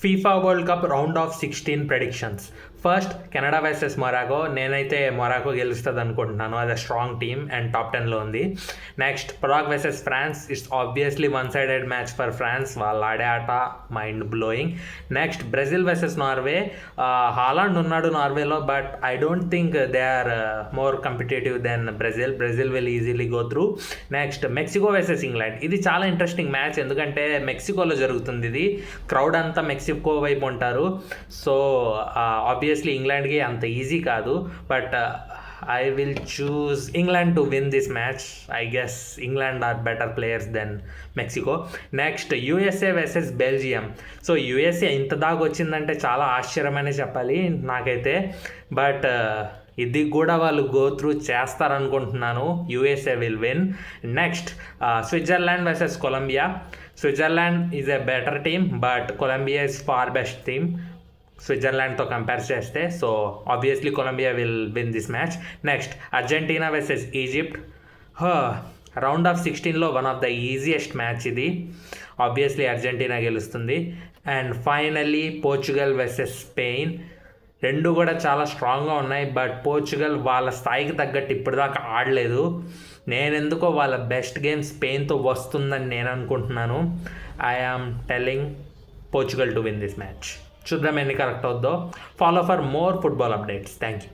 FIFA world cup round of 16 predictions. First Canada versus Morocco. నేనైతే Morocco గెలుస్తుంది అనుకుంటున్నాను. అది స్ట్రాంగ్ టీమ్ అండ్ టాప్ 10లో ఉంది. Next Paraguay versus France. It's obviously one sided match for France. వాళ్ళు ఆడే ఆట mind blowing. Next Brazil versus Norway. Haaland ఉన్నాడు నార్వేలో, but I don't think they are more competitive than Brazil will easily go through. Next Mexico versus England. ఇది చాలా interesting match, ఎందుకంటే మెక్సికోలో జరుగుతుంది. ఇది క్రౌడ్ అంతా మెక్సికో వైపు ఉంటారు. సో ఆబ్వియస్లీ ఇంగ్లాండ్కి అంత ఈజీ కాదు, but I will choose England to win this match. I guess England are better players than Mexico. Next USA versus Belgium. So USA ఇంత దాకా వచ్చిందంటే చాలా ఆశ్చర్యమనే చెప్పాలి నాకైతే, బట్ ఇది కూడా వాళ్ళు గో త్రూ చేస్తారనుకుంటున్నాను. USA will win. Next Switzerland versus Colombia. Switzerland is a better team, but Colombia is far best team స్విట్జర్లాండ్తో కంపేర్ చేస్తే. So obviously Colombia will win this match. Next Argentina versus Egypt. Round of 16లో one of the easiest match ఇది. Obviously Argentina గెలుస్తుంది. And finally Portugal versus Spain. రెండు కూడా చాలా స్ట్రాంగ్గా ఉన్నాయి, బట్ పోర్చుగల్ వాళ్ళ స్థాయికి తగ్గట్టు ఇప్పటిదాకా ఆడలేదు. నేనెందుకో వాళ్ళ బెస్ట్ గేమ్ స్పెయిన్తో వస్తుందని నేను అనుకుంటున్నాను. I am telling Portugal to win this match. చూద్దాం ఎన్ని కరెక్ట్ అవుద్దో. Follow for more football updates. Thank you.